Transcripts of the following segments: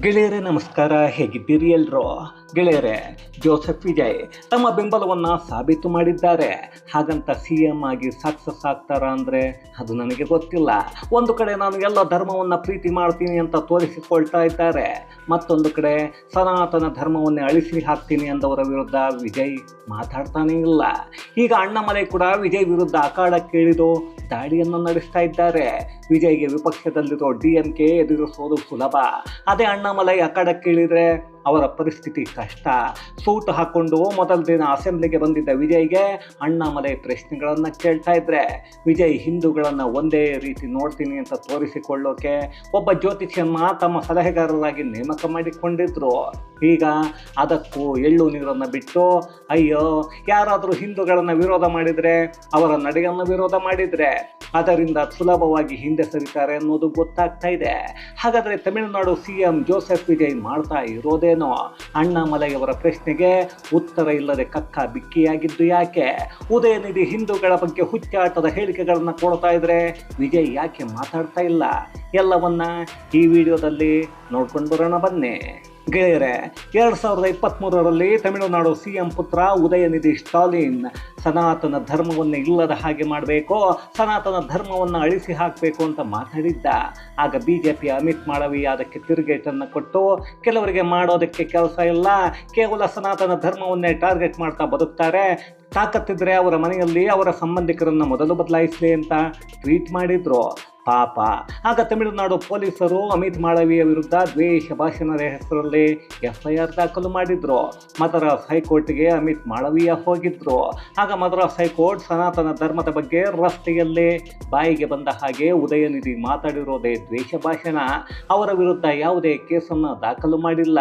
ಗೆಳೆಯರೇ ನಮಸ್ಕಾರ, ಹೇಗಿದ್ದೀರಿ ಎಲ್ರು? ಗೆಳೆಯರೇ, ಜೋಸೆಫ್ ವಿಜಯ್ ತಮ್ಮ ಬೆಂಬಲವನ್ನು ಸಾಬೀತು ಮಾಡಿದ್ದಾರೆ. ಹಾಗಂತ CM ಆಗಿ ಸಕ್ಸಸ್ ಆಗ್ತಾರ ಅಂದರೆ ಅದು ನನಗೆ ಗೊತ್ತಿಲ್ಲ. ಒಂದು ಕಡೆ ನಾನು ಎಲ್ಲ ಧರ್ಮವನ್ನು ಪ್ರೀತಿ ಮಾಡ್ತೀನಿ ಅಂತ ತೋರಿಸಿಕೊಳ್ತಾ ಇದ್ದಾರೆ, ಮತ್ತೊಂದು ಕಡೆ ಸನಾತನ ಧರ್ಮವನ್ನೇ ಅಳಿಸಿ ಹಾಕ್ತೀನಿ ಅಂದವರ ವಿರುದ್ಧ ವಿಜಯ್ ಮಾತಾಡ್ತಾನೇ ಇಲ್ಲ. ಈಗ ಅಣ್ಣಾಮಲೈ ಕೂಡ ವಿಜಯ್ ವಿರುದ್ಧ ಅಖಾಡಕ್ಕೆ ಇಳಿದು ದಾಳಿಯನ್ನು ನಡೆಸ್ತಾ ಇದ್ದಾರೆ. ವಿಜಯ್ಗೆ ವಿಪಕ್ಷದಲ್ಲಿರೋ DMK ಎದುರಿಸೋದು ಸುಲಭ. ಅದೇ ಅಣ್ಣಾಮಲೈ ಅಖಾಡಕ್ಕೆ ಇಳಿದ್ರೆ ಅವರ ಪರಿಸ್ಥಿತಿ ಕಷ್ಟ. ಸೂಟ್ ಹಾಕ್ಕೊಂಡು ಮೊದಲ ದಿನ ಅಸೆಂಬ್ಲಿಗೆ ಬಂದಿದ್ದ ವಿಜಯ್ಗೆ ಅಣ್ಣಾಮಲೈ ಪ್ರಶ್ನೆಗಳನ್ನು ಕೇಳ್ತಾ ಇದ್ರೆ, ವಿಜಯ್ ಹಿಂದೂಗಳನ್ನು ಒಂದೇ ರೀತಿ ನೋಡ್ತೀನಿ ಅಂತ ತೋರಿಸಿಕೊಳ್ಳೋಕೆ ಒಬ್ಬ ಜ್ಯೋತಿಷಿಯನ್ನ ತಮ್ಮ ಸಲಹೆಗಾರರಾಗಿ ನೇಮಕ ಮಾಡಿಕೊಂಡಿದ್ರು. ಈಗ ಅದಕ್ಕೂ ಎಳ್ಳು ನೀರನ್ನು ಬಿಟ್ಟು, ಅಯ್ಯೋ ಯಾರಾದರೂ ಹಿಂದೂಗಳನ್ನು ವಿರೋಧ ಮಾಡಿದರೆ, ಅವರ ನಡೆಯನ್ನು ವಿರೋಧ ಮಾಡಿದರೆ ಅದರಿಂದ ಸುಲಭವಾಗಿ ಹಿಂದೆ ಸರಿತಾರೆ ಅನ್ನೋದು ಗೊತ್ತಾಗ್ತಾ ಇದೆ. ಹಾಗಾದರೆ ತಮಿಳುನಾಡು CM ಜೋಸೆಫ್ ವಿಜಯ್ ಮಾಡ್ತಾ ಇರೋದೇನೋ? ಅಣ್ಣಾಮಲೈ ಅವರ ಪ್ರಶ್ನೆಗೆ ಉತ್ತರ ಇಲ್ಲದೆ ಕಕ್ಕ ಬಿಕ್ಕಿಯಾಗಿದ್ದು ಯಾಕೆ? ಉದಯನಿಧಿ ಹಿಂದೂಗಳ ಬಗ್ಗೆ ಹುಚ್ಚಾಟದ ಹೇಳಿಕೆಗಳನ್ನು ಕೊಡ್ತಾ ಇದ್ರೆ ವಿಜಯ್ ಯಾಕೆ ಮಾತಾಡ್ತಾ ಇಲ್ಲ? ಎಲ್ಲವನ್ನ ಈ ವಿಡಿಯೋದಲ್ಲಿ ನೋಡ್ಕೊಂಡು ಬರೋಣ ಬನ್ನಿ. ಗೆಳೆಯರೆ, 2023ರಲ್ಲಿ ತಮಿಳುನಾಡು CM ಪುತ್ರ ಉದಯನಿಧಿ ಸ್ಟಾಲಿನ್ ಸನಾತನ ಧರ್ಮವನ್ನು ಇಲ್ಲದ ಹಾಗೆ ಮಾಡಬೇಕು, ಸನಾತನ ಧರ್ಮವನ್ನು ಅಳಿಸಿ ಹಾಕಬೇಕು ಅಂತ ಮಾತಾಡಿದ್ದ. ಆಗ BJP ಅಮಿತ್ ಮಾಳವಿಯ ಅದಕ್ಕೆ ತಿರುಗೇಟನ್ನು ಕೊಟ್ಟು, ಕೆಲವರಿಗೆ ಮಾಡೋದಕ್ಕೆ ಕೆಲಸ ಇಲ್ಲ, ಕೇವಲ ಸನಾತನ ಧರ್ಮವನ್ನೇ ಟಾರ್ಗೆಟ್ ಮಾಡ್ತಾ ಬದುಕ್ತಾರೆ, ತಾಕತ್ತಿದ್ರೆ ಅವರ ಮನೆಯಲ್ಲಿ ಅವರ ಸಂಬಂಧಿಕರನ್ನು ಮೊದಲು ಬದಲಾಯಿಸಲಿ ಅಂತ ಟ್ವೀಟ್ ಮಾಡಿದ್ರು. ಪಾಪ, ಆಗ ತಮಿಳುನಾಡು ಪೊಲೀಸರು ಅಮಿತ್ ಮಾಳವಿಯ ವಿರುದ್ಧ ದ್ವೇಷ ಭಾಷಣದ ಹೆಸರಲ್ಲಿ FIR ದಾಖಲು ಮಾಡಿದ್ರು. ಮದ್ರಾಸ್ ಹೈಕೋರ್ಟ್ಗೆ ಅಮಿತ್ ಮಾಳವಿಯ ಹೋಗಿದ್ರು. ಆಗ ಮದ್ರಾಸ್ ಹೈಕೋರ್ಟ್ ಸನಾತನ ಧರ್ಮದ ಬಗ್ಗೆ ರಸ್ತೆಯಲ್ಲಿ ಬಾಯಿಗೆ ಬಂದ ಹಾಗೆ ಉದಯನಿಧಿ ಮಾತಾಡಿರೋದೇ ದ್ವೇಷ ಭಾಷಣ, ಅವರ ವಿರುದ್ಧ ಯಾವುದೇ ಕೇಸನ್ನು ದಾಖಲು ಮಾಡಿಲ್ಲ.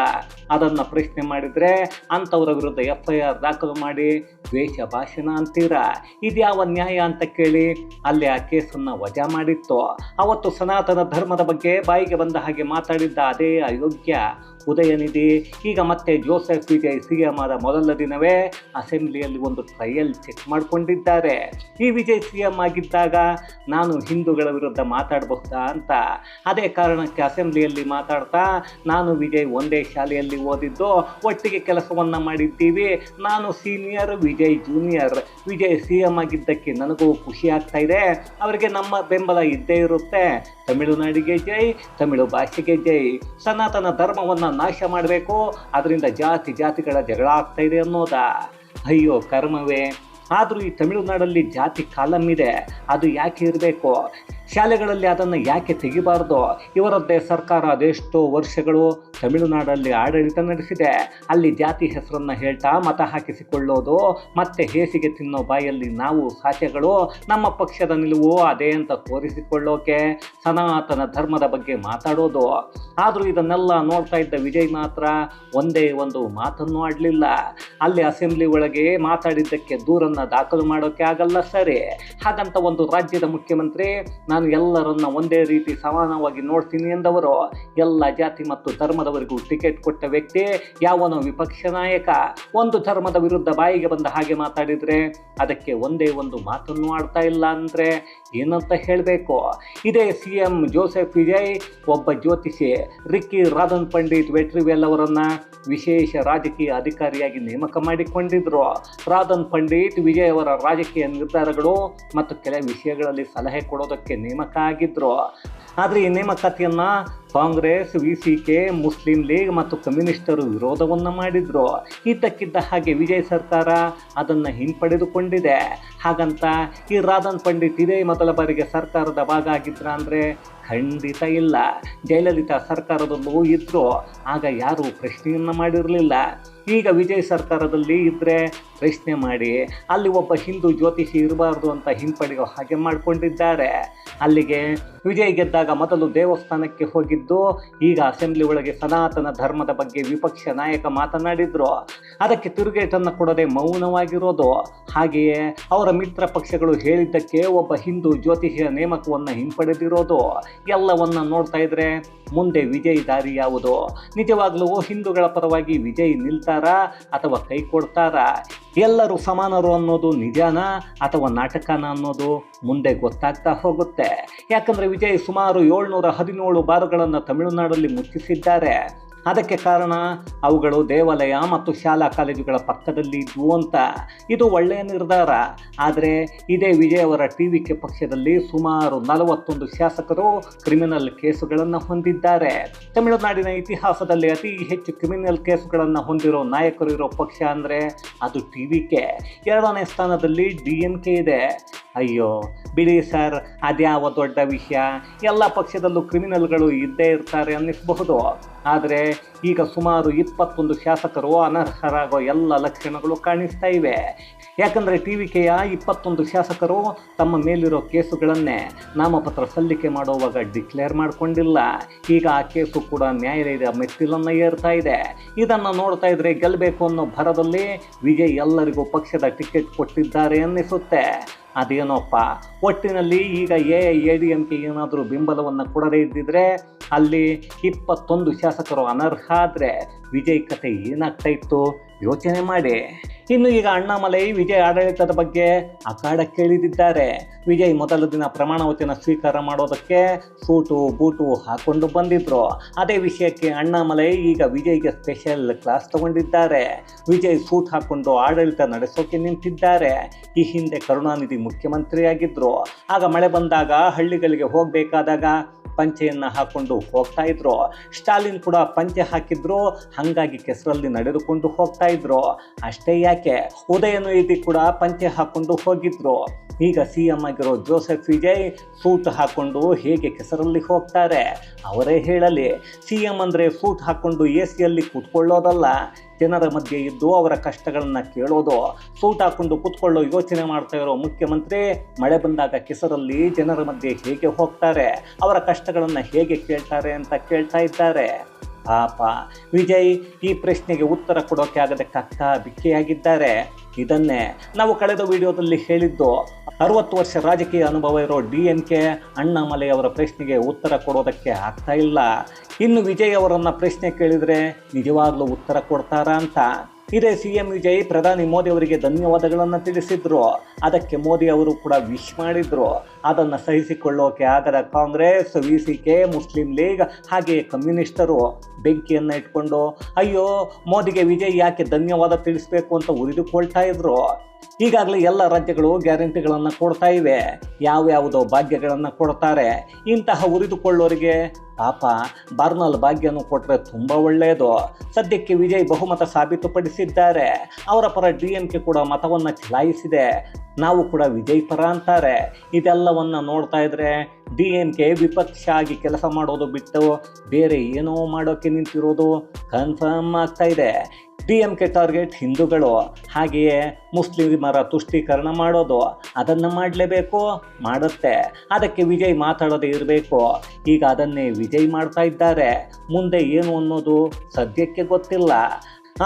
ಅದನ್ನು ಪ್ರಶ್ನೆ ಮಾಡಿದರೆ ಅಂಥವರ ವಿರುದ್ಧ FIR ದಾಖಲು ಮಾಡಿ ದ್ವೇಷ ಭಾಷಣ ಅಂತೀರಾ? ಇದ್ಯಾವ ನ್ಯಾಯ ಅಂತ ಕೇಳಿ ಅಲ್ಲಿ ಆ ಕೇಸನ್ನು ವಜಾ ಮಾಡಿತ್ತು. ಅವತ್ತು ಸನಾತನ ಧರ್ಮದ ಬಗ್ಗೆ ಬಾಯಿಗೆ ಬಂದ ಹಾಗೆ ಮಾತಾಡಿದ್ದ ಅದೇ ಅಯೋಗ್ಯ ಉದಯನಿಧಿ ಈಗ ಮತ್ತೆ ಜೋಸೆಫ್ ವಿಜಯ್ CM ಆದ ಮೊದಲ ದಿನವೇ ಅಸೆಂಬ್ಲಿಯಲ್ಲಿ ಒಂದು ಟ್ರಯಲ್ ಚೆಕ್ ಮಾಡಿಕೊಂಡಿದ್ದಾರೆ. ಈ ವಿಜಯ್ CM ಆಗಿದ್ದಾಗ ನಾನು ಹಿಂದೂಗಳ ವಿರುದ್ಧ ಮಾತಾಡಬಹುದಾ ಅಂತ. ಅದೇ ಕಾರಣಕ್ಕೆ ಅಸೆಂಬ್ಲಿಯಲ್ಲಿ ಮಾತಾಡ್ತಾ, ನಾನು ವಿಜಯ್ ಒಂದೇ ಶಾಲೆಯಲ್ಲಿ ಓದಿದ್ದು, ಒಟ್ಟಿಗೆ ಕೆಲಸವನ್ನು ಮಾಡಿದ್ದೀವಿ, ನಾನು senior, Vijay junior, Vijay CM ಆಗಿದ್ದಕ್ಕೆ ನನಗೂ ಖುಷಿ ಆಗ್ತಾ ಇದೆ, ಅವರಿಗೆ ನಮ್ಮ ಬೆಂಬಲ ಇದ್ದೇ ಇರುತ್ತೆ. ತಮಿಳುನಾಡಿಗೆ ಜೈ, ತಮಿಳು ಭಾಷೆಗೆ ಜೈ, ಸನಾತನ ಧರ್ಮವನ್ನು ನಾಶ ಮಾಡಬೇಕು, ಅದರಿಂದ ಜಾತಿಗಳ ಜಗಳ ಆಗ್ತಾ ಇದೆ ಅನ್ನೋದಾ? ಅಯ್ಯೋ ಕರ್ಮವೇ! ಆದರೂ ಈ ತಮಿಳುನಾಡಲ್ಲಿ ಜಾತಿ ಕಾಲಮ್ ಇದೆ, ಅದು ಯಾಕೆ ಇರಬೇಕು? ಶಾಲೆಗಳಲ್ಲಿ ಅದನ್ನು ಯಾಕೆ ತೆಗಿಬಾರ್ದು? ಇವರದ್ದೇ ಸರ್ಕಾರ ಅದೆಷ್ಟೋ ವರ್ಷಗಳು ತಮಿಳುನಾಡಲ್ಲಿ ಆಡಳಿತ ನಡೆಸಿದೆ. ಅಲ್ಲಿ ಜಾತಿ ಹೆಸರನ್ನು ಹೇಳ್ತಾ ಮತ ಹಾಕಿಸಿಕೊಳ್ಳೋದು, ಮತ್ತೆ ಹೇಸಿಗೆ ತಿನ್ನೋ ಬಾಯಲ್ಲಿ ನಾವು ಸಾಚೆಗಳು, ನಮ್ಮ ಪಕ್ಷದ ನಿಲುವು ಅದೇ ಅಂತ ತೋರಿಸಿಕೊಳ್ಳೋಕೆ ಸನಾತನ ಧರ್ಮದ ಬಗ್ಗೆ ಮಾತಾಡೋದು. ಆದರೂ ಇದನ್ನೆಲ್ಲ ನೋಡ್ತಾ ಇದ್ದ ವಿಜಯ್ ಮಾತ್ರ ಒಂದೇ ಒಂದು ಮಾತನ್ನು ಆಡಲಿಲ್ಲ. ಅಲ್ಲಿ ಅಸೆಂಬ್ಲಿ ಒಳಗೆ ಮಾತಾಡಿದ್ದಕ್ಕೆ ದೂರನ್ನು ದಾಖಲು ಮಾಡೋಕೆ ಆಗಲ್ಲ ಸರಿ. ಹಾಗಂತ ಒಂದು ರಾಜ್ಯದ ಮುಖ್ಯಮಂತ್ರಿ ನಾನು ಎಲ್ಲರನ್ನ ಒಂದೇ ರೀತಿ ಸಮಾನವಾಗಿ ನೋಡ್ತೀನಿ ಎಂದವರು, ಎಲ್ಲ ಜಾತಿ ಮತ್ತು ಧರ್ಮದವರಿಗೂ ಟಿಕೆಟ್ ಕೊಟ್ಟ ವ್ಯಕ್ತಿ ಯಾವನೋ ವಿಪಕ್ಷ ನಾಯಕ ಒಂದು ಧರ್ಮದ ವಿರುದ್ಧ ಬಾಯಿಗೆ ಬಂದ ಹಾಗೆ ಮಾತಾಡಿದರೆ ಅದಕ್ಕೆ ಒಂದೇ ಒಂದು ಮಾತನ್ನು ಆಡ್ತಾ ಇಲ್ಲ ಅಂದರೆ ಏನಂತ ಹೇಳಬೇಕು? ಇದೇ CM ಜೋಸೆಫ್ ವಿಜಯ್ ಒಬ್ಬ ಜ್ಯೋತಿಷಿ ರಿಕ್ಕಿ ರಾಧನ್ ಪಂಡಿತ್ ವೆಟ್ರಿವೆಲ್ ಅವರನ್ನ ವಿಶೇಷ ರಾಜಕೀಯ ಅಧಿಕಾರಿಯಾಗಿ ನೇಮಕ ಮಾಡಿಕೊಂಡಿದ್ರು. ರಾಧನ್ ಪಂಡಿತ್ ವಿಜಯ್ ಅವರ ರಾಜಕೀಯ ನಿರ್ಧಾರಗಳು ಮತ್ತು ಕೆಲ ವಿಷಯಗಳಲ್ಲಿ ಸಲಹೆ ಕೊಡೋದಕ್ಕೆ ನೇಮಕ ಆಗಿದ್ರು. ಆದರೆ ಈ ನೇಮಕಾತಿಯನ್ನು ಕಾಂಗ್ರೆಸ್, VCK, ಮುಸ್ಲಿಂ ಲೀಗ್ ಮತ್ತು ಕಮ್ಯುನಿಸ್ಟರು ವಿರೋಧವನ್ನು ಮಾಡಿದ್ರು. ಇದ್ದಕ್ಕಿದ್ದ ಹಾಗೆ ವಿಜಯ್ ಸರ್ಕಾರ ಅದನ್ನು ಹಿಂಪಡೆದುಕೊಂಡಿದೆ. ಹಾಗಂತ ಈ ರಾಧನ್ ಪಂಡಿತ್ ಇದೇ ಮೊದಲ ಬಾರಿಗೆ ಸರ್ಕಾರದ ಭಾಗ ಆಗಿದ್ರ ಅಂದರೆ ಖಂಡಿತ ಇಲ್ಲ. ಜಯಲಲಿತಾ ಸರ್ಕಾರದಲ್ಲೂ ಇದ್ದರು, ಆಗ ಯಾರೂ ಪ್ರಶ್ನೆಯನ್ನು ಮಾಡಿರಲಿಲ್ಲ. ಈಗ ವಿಜಯ್ ಸರ್ಕಾರದಲ್ಲಿ ಇದ್ದರೆ ಪ್ರಶ್ನೆ ಮಾಡಿ ಅಲ್ಲಿ ಒಬ್ಬ ಹಿಂದೂ ಜ್ಯೋತಿಷಿ ಇರಬಾರ್ದು ಅಂತ ಹಿಂಪಡೆಯೋ ಹಾಗೆ ಮಾಡಿಕೊಂಡಿದ್ದಾರೆ. ಅಲ್ಲಿಗೆ ವಿಜಯ್ ಗೆದ್ದಾಗ ಮೊದಲು ದೇವಸ್ಥಾನಕ್ಕೆ ಹೋಗಿದ್ದು, ಈಗ ಅಸೆಂಬ್ಲಿ ಒಳಗೆ ಸನಾತನ ಧರ್ಮದ ಬಗ್ಗೆ ವಿಪಕ್ಷ ನಾಯಕ ಮಾತನಾಡಿದ್ರು, ಅದಕ್ಕೆ ತಿರುಗೇಟನ್ನು ಕೊಡದೆ ಮೌನವಾಗಿರೋದು. ಹಾಗೆಯೇ ಅವರ ಮಿತ್ರ ಪಕ್ಷಗಳು ಹೇಳಿದ್ದಕ್ಕೆ ಒಬ್ಬ ಹಿಂದೂ ಜ್ಯೋತಿಷಿಯ ನೇಮಕವನ್ನು ಹಿಂಪಡೆದಿರೋದು. ಎಲ್ಲವನ್ನ ನೋಡ್ತಾ ಇದ್ರೆ ಮುಂದೆ ವಿಜಯ್ ದಾರಿ ಯಾವುದು? ನಿಜವಾಗ್ಲೂ ಹಿಂದೂಗಳ ಪರವಾಗಿ ವಿಜಯ್ ನಿಲ್ತಾರಾ ಅಥವಾ ಕೈ ಕೊಡ್ತಾರಾ? ಎಲ್ಲರೂ ಸಮಾನರು ಅನ್ನೋದು ನಿಜಾನ ಅಥವಾ ನಾಟಕನ ಅನ್ನೋದು ಮುಂದೆ ಗೊತ್ತಾಗ್ತಾ ಹೋಗುತ್ತೆ. ಯಾಕಂದರೆ ವಿಜಯ್ ಸುಮಾರು 717 ಬಾರುಗಳನ್ನು ತಮಿಳುನಾಡಲ್ಲಿ ಮುಚ್ಚಿಸಿದ್ದಾರೆ. ಅದಕ್ಕೆ ಕಾರಣ ಅವುಗಳು ದೇವಾಲಯ ಮತ್ತು ಶಾಲಾ ಕಾಲೇಜುಗಳ ಪಕ್ಕದಲ್ಲಿ ಇದ್ವು ಅಂತ. ಇದು ಒಳ್ಳೆಯ ನಿರ್ಧಾರ. ಆದರೆ ಇದೇ ವಿಜಯ್ ಅವರ TVK ಪಕ್ಷದಲ್ಲಿ ಸುಮಾರು 41 ಶಾಸಕರು ಕ್ರಿಮಿನಲ್ ಕೇಸುಗಳನ್ನು ಹೊಂದಿದ್ದಾರೆ. ತಮಿಳುನಾಡಿನ ಇತಿಹಾಸದಲ್ಲಿ ಅತಿ ಹೆಚ್ಚು ಕ್ರಿಮಿನಲ್ ಕೇಸುಗಳನ್ನು ಹೊಂದಿರೋ ನಾಯಕರು ಇರೋ ಪಕ್ಷ ಅಂದರೆ ಅದು TVK. 2ನೇ ಸ್ಥಾನದಲ್ಲಿ DMK ಇದೆ. ಅಯ್ಯೋ ಬಿಡಿ ಸರ್, ಅದ್ಯಾವ ದೊಡ್ಡ ವಿಷಯ, ಎಲ್ಲ ಪಕ್ಷದಲ್ಲೂ ಕ್ರಿಮಿನಲ್ಗಳು ಇದ್ದೇ ಇರ್ತಾರೆ ಅನ್ನಿಸಬಹುದು. ಆದರೆ ಈಗ ಸುಮಾರು 21 ಶಾಸಕರು ಅನರ್ಹರಾಗೋ ಎಲ್ಲ ಲಕ್ಷಣಗಳು ಕಾಣಿಸ್ತಾ ಇವೆ. ಯಾಕಂದರೆ TVKಯ 21 ಶಾಸಕರು ತಮ್ಮ ಮೇಲಿರೋ ಕೇಸುಗಳನ್ನೇ ನಾಮಪತ್ರ ಸಲ್ಲಿಕೆ ಮಾಡುವಾಗ ಡಿಕ್ಲೇರ್ ಮಾಡಿಕೊಂಡಿಲ್ಲ. ಈಗ ಆ ಕೇಸು ಕೂಡ ನ್ಯಾಯಾಲಯದ ಮೆಟ್ಟಿಲನ್ನು ಏರ್ತಾ ಇದೆ. ಇದನ್ನು ನೋಡ್ತಾ ಇದ್ರೆ ಗೆಲ್ಲಬೇಕು ಅನ್ನೋ ಭರದಲ್ಲಿ ವಿಜಯ್ ಎಲ್ಲರಿಗೂ ಪಕ್ಷದ ಟಿಕೆಟ್ ಕೊಟ್ಟಿದ್ದಾರೆ ಅನ್ನಿಸುತ್ತೆ. ಅದೇನೋಪ್ಪ, ಒಟ್ಟಿನಲ್ಲಿ ಈಗ AIADMK ಏನಾದರೂ ಬೆಂಬಲವನ್ನು ಕೊಡದೇ ಇದ್ದಿದ್ರೆ ಅಲ್ಲಿ 21 ಶಾಸಕರು ಅನರ್ಹ ಆದರೆ ವಿಜಯ್ ಕತೆ ಏನಾಗ್ತಾ ಇತ್ತು ಯೋಚನೆ ಮಾಡಿ. ಇನ್ನು ಈಗ ಅಣ್ಣಾಮಲೈ ವಿಜಯ್ ಆಡಳಿತದ ಬಗ್ಗೆ ಅಖಾಡಕ್ಕೆ ಇಳಿದಿದ್ದಾರೆ. ವಿಜಯ್ ಮೊದಲ ದಿನ ಪ್ರಮಾಣ ವಚನ ಸ್ವೀಕಾರ ಮಾಡೋದಕ್ಕೆ ಸೂಟು ಬೂಟು ಹಾಕೊಂಡು ಬಂದಿದ್ರು. ಅದೇ ವಿಷಯಕ್ಕೆ ಅಣ್ಣಾಮಲೈ ಈಗ ವಿಜಯ್ಗೆ ಸ್ಪೆಷಲ್ ಕ್ಲಾಸ್ ತಗೊಂಡಿದ್ದಾರೆ. ವಿಜಯ್ ಸೂಟ್ ಹಾಕೊಂಡು ಆಡಳಿತ ನಡೆಸೋಕೆ ನಿಂತಿದ್ದಾರೆ. ಈ ಹಿಂದೆ ಕರುಣಾನಿಧಿ ಮುಖ್ಯಮಂತ್ರಿಯಾಗಿದ್ದರು. ಆಗ ಮಳೆ ಬಂದಾಗ ಹಳ್ಳಿಗಳಿಗೆ ಹೋಗಬೇಕಾದಾಗ ಪಂಚೆಯನ್ನು ಹಾಕೊಂಡು ಹೋಗ್ತಾ ಇದ್ರು. ಸ್ಟಾಲಿನ್ ಕೂಡ ಪಂಚೆ ಹಾಕಿದ್ರು, ಹಾಗಾಗಿ ಕೆಸರಲ್ಲಿ ನಡೆದುಕೊಂಡು ಹೋಗ್ತಾ ಇದ್ರು. ಅಷ್ಟೇ ಯಾಕೆ, ಉದಯನಿಧಿ ಕೂಡ ಪಂಚೆ ಹಾಕೊಂಡು ಹೋಗಿದ್ರು. ಈಗ CM ಆಗಿರೋ ಜೋಸೆಫ್ ವಿಜಯ್ ಸೂಟ್ ಹಾಕೊಂಡು ಹೇಗೆ ಕೆಸರಲ್ಲಿ ಹೋಗ್ತಾರೆ ಅವರೇ ಹೇಳಲಿ. CM ಅಂದರೆ ಸೂಟ್ ಹಾಕೊಂಡು AC ಕೂತ್ಕೊಳ್ಳೋದಲ್ಲ, ಜನರ ಮಧ್ಯೆ ಇದ್ದು ಅವರ ಕಷ್ಟಗಳನ್ನು ಕೇಳೋದು. ಸೂಟ್ ಹಾಕೊಂಡು ಕೂತ್ಕೊಳ್ಳೋ ಯೋಚನೆ ಮಾಡ್ತಾ ಇರೋ ಮುಖ್ಯಮಂತ್ರಿ ಮಳೆ ಬಂದಾಗ ಕೆಸರಲ್ಲಿ ಜನರ ಮಧ್ಯೆ ಹೇಗೆ ಹೋಗ್ತಾರೆ, ಅವರ ಕಷ್ಟಗಳನ್ನು ಹೇಗೆ ಕೇಳ್ತಾರೆ ಅಂತ ಕೇಳ್ತಾ ಇದ್ದಾರೆ. ಪಾಪ ವಿಜಯ್ ಈ ಪ್ರಶ್ನೆಗೆ ಉತ್ತರ ಕೊಡೋಕೆ ಆಗದೆ ಕಕ್ಕ ಬಿಕ್ಕಿಯಾಗಿದ್ದಾರೆ. ಇದನ್ನೇ ನಾವು ಕಳೆದ ವಿಡಿಯೋದಲ್ಲಿ ಹೇಳಿದ್ದು. 60 ವರ್ಷ ರಾಜಕೀಯ ಅನುಭವ ಇರೋ DMK ಅಣ್ಣಾಮಲೈ ಅವರ ಪ್ರಶ್ನೆಗೆ ಉತ್ತರ ಕೊಡೋದಕ್ಕೆ ಆಗ್ತಾ ಇಲ್ಲ. ಇನ್ನು ವಿಜಯ್ ಅವರನ್ನು ಪ್ರಶ್ನೆ ಕೇಳಿದರೆ ನಿಜವಾಗ್ಲೂ ಉತ್ತರ ಕೊಡ್ತಾರಾ ಅಂತ. ಇದೇ CM ವಿಜಯ್ ಪ್ರಧಾನಿ ಮೋದಿ ಅವರಿಗೆ ಧನ್ಯವಾದಗಳನ್ನು ತಿಳಿಸಿದ್ರು. ಅದಕ್ಕೆ ಮೋದಿ ಅವರು ಕೂಡ ವಿಶ್ ಮಾಡಿದ್ರು. ಅದನ್ನು ಸಹಿಸಿಕೊಳ್ಳೋಕೆ ಆಗದ ಕಾಂಗ್ರೆಸ್, VCK, ಮುಸ್ಲಿಂ ಲೀಗ್ ಹಾಗೆಯೇ ಕಮ್ಯುನಿಸ್ಟರು ಬೆಂಕಿಯನ್ನು ಇಟ್ಕೊಂಡು ಅಯ್ಯೋ ಮೋದಿಗೆ ವಿಜಯ್ ಯಾಕೆ ಧನ್ಯವಾದ ತಿಳಿಸ್ಬೇಕು ಅಂತ ಉರಿದುಕೊಳ್ತಾ ಇದ್ರು. ಈಗಾಗಲೇ ಎಲ್ಲ ರಾಜ್ಯಗಳು ಗ್ಯಾರಂಟಿಗಳನ್ನು ಕೊಡ್ತಾ ಇವೆ, ಯಾವ್ಯಾವುದೋ ಭಾಗ್ಯಗಳನ್ನು ಕೊಡ್ತಾರೆ. ಇಂತಹ ಉರಿದುಕೊಳ್ಳೋರಿಗೆ ಪಾಪ ಬರ್ನಲ್ ಭಾಗ್ಯನೂ ಕೊಟ್ಟರೆ ತುಂಬ ಒಳ್ಳೆಯದು. ಸದ್ಯಕ್ಕೆ ವಿಜಯ್ ಬಹುಮತ ಸಾಬೀತುಪಡಿಸಿದ್ದಾರೆ. ಅವರ ಪರ DMK ಕೂಡ ಮತವನ್ನು ಚಲಾಯಿಸಿದೆ. ನಾವು ಕೂಡ ವಿಜಯ್ ಪರ ಅಂತಾರೆ. ಇದೆಲ್ಲವನ್ನು ನೋಡ್ತಾ ಇದ್ರೆ DMK ವಿಪಕ್ಷ ಆಗಿ ಕೆಲಸ ಮಾಡೋದು ಬಿಟ್ಟು ಬೇರೆ ಏನೋ ಮಾಡೋಕ್ಕೆ ನಿಂತಿರೋದು ಕನ್ಫರ್ಮ್ ಆಗ್ತಾ ಇದೆ. DMK ಟಾರ್ಗೆಟ್ ಹಿಂದೂಗಳು, ಹಾಗೆಯೇ ಮುಸ್ಲಿಮರ ತುಷ್ಟೀಕರಣ ಮಾಡೋದು. ಅದನ್ನು ಮಾಡಲೇಬೇಕು, ಮಾಡುತ್ತೆ. ಅದಕ್ಕೆ ವಿಜಯ್ ಮಾತಾಡೋದೇ ಇರಬೇಕು. ಈಗ ಅದನ್ನೇ ವಿಜಯ್ ಮಾಡ್ತಾ ಇದ್ದಾರೆ. ಮುಂದೆ ಏನು ಅನ್ನೋದು ಸದ್ಯಕ್ಕೆ ಗೊತ್ತಿಲ್ಲ.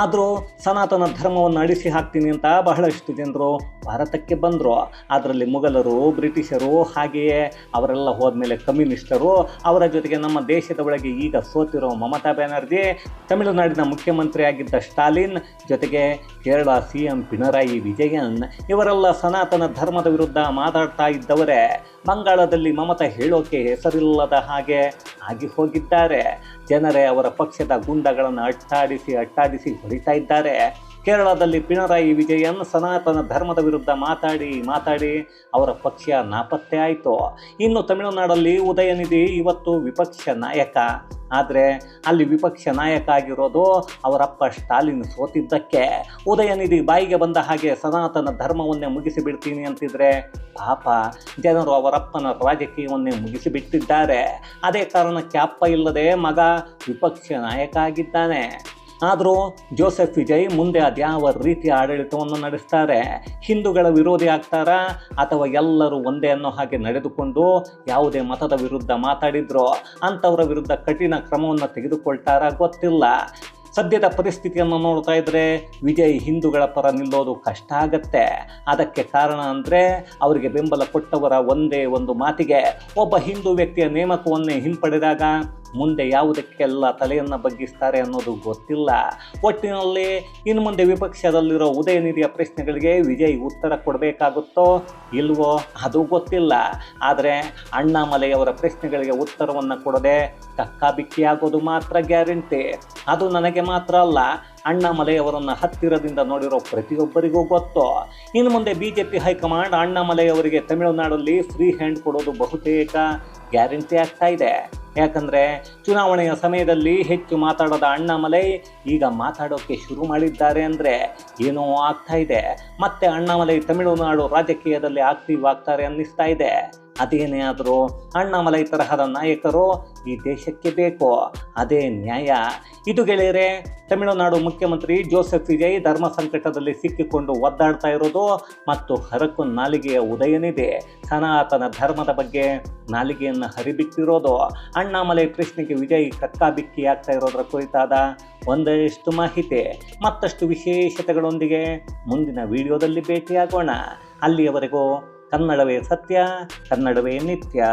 ಆದರೂ ಸನಾತನ ಧರ್ಮವನ್ನು ಅಳಿಸಿ ಹಾಕ್ತೀನಿ ಅಂತ ಬಹಳಷ್ಟು ಜನರು ಭಾರತಕ್ಕೆ ಬಂದರು. ಅದರಲ್ಲಿ ಮುಘಲರು, ಬ್ರಿಟಿಷರು, ಹಾಗೆಯೇ ಅವರೆಲ್ಲ ಹೋದ್ಮೇಲೆ ಕಮ್ಯುನಿಸ್ಟರು, ಅವರ ಜೊತೆಗೆ ನಮ್ಮ ದೇಶದ ಒಳಗೆ ಈಗ ಸೋತಿರೋ ಮಮತಾ ಬ್ಯಾನರ್ಜಿ, ತಮಿಳುನಾಡಿನ ಮುಖ್ಯಮಂತ್ರಿ ಆಗಿದ್ದ ಸ್ಟಾಲಿನ್, ಜೊತೆಗೆ ಕೇರಳ CM ಪಿಣರಾಯಿ ವಿಜಯನ್, ಇವರೆಲ್ಲ ಸನಾತನ ಧರ್ಮದ ವಿರುದ್ಧ ಮಾತಾಡ್ತಾ ಇದ್ದವರೇ. ಬಂಗಾಳದಲ್ಲಿ ಮಮತಾ ಹೇಳೋಕೆ ಹೆಸರಿಲ್ಲದ ಹಾಗೆ ಆಗಿ ಹೋಗಿದ್ದಾರೆ. ಜನರೇ ಅವರ ಪಕ್ಷದ ಗುಂಡಗಳನ್ನು ಅಟ್ಟಾಡಿಸಿ ಹೊಡಿತಾ ಇದ್ದಾರೆ. ಕೇರಳದಲ್ಲಿ ಪಿಣರಾಯಿ ವಿಜಯನ್ ಸನಾತನ ಧರ್ಮದ ವಿರುದ್ಧ ಮಾತಾಡಿ ಅವರ ಪಕ್ಷ ನಾಪತ್ತೆ ಆಯಿತು. ಇನ್ನು ತಮಿಳುನಾಡಲ್ಲಿ ಉದಯನಿಧಿ ಇವತ್ತು ವಿಪಕ್ಷ ನಾಯಕ. ಆದರೆ ಅಲ್ಲಿ ವಿಪಕ್ಷ ನಾಯಕ ಆಗಿರೋದು ಅವರಪ್ಪ ಸ್ಟಾಲಿನ್ ಸೋತಿದ್ದಕ್ಕೆ. ಉದಯನಿಧಿ ಬಾಯಿಗೆ ಬಂದ ಹಾಗೆ ಸನಾತನ ಧರ್ಮವನ್ನೇ ಮುಗಿಸಿಬಿಡ್ತೀನಿ ಅಂತಿದ್ರೆ ಪಾಪ ಜನರು ಅವರಪ್ಪನ ರಾಜಕೀಯವನ್ನೇ ಮುಗಿಸಿಬಿಟ್ಟಿದ್ದಾರೆ. ಅದೇ ಕಾರಣಕ್ಕೆ ಅಪ್ಪ ಇಲ್ಲದೆ ಮಗ ವಿಪಕ್ಷ ನಾಯಕ ಆಗಿದ್ದಾನೆ. ಆದರೂ ಜೋಸೆಫ್ ವಿಜಯ್ ಮುಂದೆ ಅದ್ಯಾವ ರೀತಿಯ ಆಡಳಿತವನ್ನು ನಡೆಸ್ತಾರೆ? ಹಿಂದೂಗಳ ವಿರೋಧಿ ಆಗ್ತಾರಾ ಅಥವಾ ಎಲ್ಲರೂ ಒಂದೇ ಅನ್ನೋ ಹಾಗೆ ನಡೆದುಕೊಂಡು ಯಾವುದೇ ಮತದ ವಿರುದ್ಧ ಮಾತಾಡಿದ್ರೋ ಅಂಥವರ ವಿರುದ್ಧ ಕಠಿಣ ಕ್ರಮವನ್ನು ತೆಗೆದುಕೊಳ್ತಾರಾ ಗೊತ್ತಿಲ್ಲ. ಸದ್ಯದ ಪರಿಸ್ಥಿತಿಯನ್ನು ನೋಡ್ತಾ ಇದ್ದರೆ ವಿಜಯ್ ಹಿಂದೂಗಳ ಪರ ನಿಲ್ಲೋದು ಕಷ್ಟ ಆಗತ್ತೆ. ಅದಕ್ಕೆ ಕಾರಣ ಅಂದರೆ ಅವರಿಗೆ ಬೆಂಬಲ ಕೊಟ್ಟವರ ಒಂದೇ ಒಂದು ಮಾತಿಗೆ ಒಬ್ಬ ಹಿಂದೂ ವ್ಯಕ್ತಿಯ ನೇಮಕವನ್ನೇ ಹಿಂಪಡೆದಾಗ ಮುಂದೆ ಯಾವುದಕ್ಕೆಲ್ಲ ತಲೆಯನ್ನು ಬಗ್ಗಿಸ್ತಾರೆ ಅನ್ನೋದು ಗೊತ್ತಿಲ್ಲ. ಒಟ್ಟಿನಲ್ಲಿ ಇನ್ನು ಮುಂದೆ ವಿಪಕ್ಷದಲ್ಲಿರೋ ಉದಯನಿಧಿಯ ಪ್ರಶ್ನೆಗಳಿಗೆ ವಿಜಯ್ ಉತ್ತರ ಕೊಡಬೇಕಾಗುತ್ತೋ ಇಲ್ವೋ ಅದು ಗೊತ್ತಿಲ್ಲ. ಆದರೆ ಅಣ್ಣಾಮಲೈಯವರ ಪ್ರಶ್ನೆಗಳಿಗೆ ಉತ್ತರವನ್ನು ಕೊಡದೆ ಕಕ್ಕಾಬಿಕ್ಕಿಯಾಗೋದು ಮಾತ್ರ ಗ್ಯಾರಂಟಿ. ಅದು ನನಗೆ ಮಾತ್ರ ಅಲ್ಲ, ಅಣ್ಣಾಮಲೈಯವರನ್ನು ಹತ್ತಿರದಿಂದ ನೋಡಿರೋ ಪ್ರತಿಯೊಬ್ಬರಿಗೂ ಗೊತ್ತು. ಇನ್ನು ಮುಂದೆ BJP ಹೈಕಮಾಂಡ್ ಅಣ್ಣಾಮಲೈಯವರಿಗೆ ತಮಿಳುನಾಡಲ್ಲಿ ಫ್ರೀ ಹ್ಯಾಂಡ್ ಕೊಡೋದು ಬಹುತೇಕ ಗ್ಯಾರಂಟಿ ಆಗ್ತಾ ಇದೆ. ಯಾಕಂದರೆ ಚುನಾವಣೆಯ ಸಮಯದಲ್ಲಿ ಹೆಚ್ಚು ಮಾತಾಡೋದ ಅಣ್ಣಾಮಲೈ ಈಗ ಮಾತಾಡೋಕ್ಕೆ ಶುರು ಮಾಡಿದ್ದಾರೆ ಅಂದರೆ ಏನೋ ಆಗ್ತಾ ಇದೆ. ಮತ್ತೆ ಅಣ್ಣಾಮಲೈ ತಮಿಳುನಾಡು ರಾಜಕೀಯದಲ್ಲಿ ಆಕ್ಟಿವ್ ಆಗ್ತಾರೆ ಅನ್ನಿಸ್ತಾ ಇದೆ. ಅದೇನೇ ಆದರೂ ಅಣ್ಣಾಮಲೈ ತರಹದ ನಾಯಕರು ಈ ದೇಶಕ್ಕೆ ಬೇಕು, ಅದೇ ನ್ಯಾಯ. ಇದು ಗೆಳೆಯರೆ, ತಮಿಳುನಾಡು ಮುಖ್ಯಮಂತ್ರಿ ಜೋಸೆಫ್ ವಿಜಯ್ ಧರ್ಮ ಸಂಕಟದಲ್ಲಿ ಸಿಕ್ಕಿಕೊಂಡು ಒದ್ದಾಡ್ತಾ ಇರೋದು ಮತ್ತು ಹರಕು ನಾಲಿಗೆಯ ಉದಯನಿಧಿ ಸನಾತನ ಧರ್ಮದ ಬಗ್ಗೆ ನಾಲಿಗೆಯನ್ನು ಹರಿಬಿಟ್ಟಿರೋದು, ಅಣ್ಣಾಮಲೈ ಪ್ರಶ್ನೆಗೆ ವಿಜಯ್ ಕಕ್ಕಾಬಿಕ್ಕಿ ಆಗ್ತಾ ಇರೋದರ ಕುರಿತಾದ ಒಂದಷ್ಟು ಮಾಹಿತಿ ಮತ್ತಷ್ಟು ವಿಶೇಷತೆಗಳೊಂದಿಗೆ ಮುಂದಿನ ವಿಡಿಯೋದಲ್ಲಿ ಭೇಟಿಯಾಗೋಣ. ಅಲ್ಲಿಯವರೆಗೂ ಕನ್ನಡವೇ ಸತ್ಯ, ಕನ್ನಡವೇ ನಿತ್ಯ.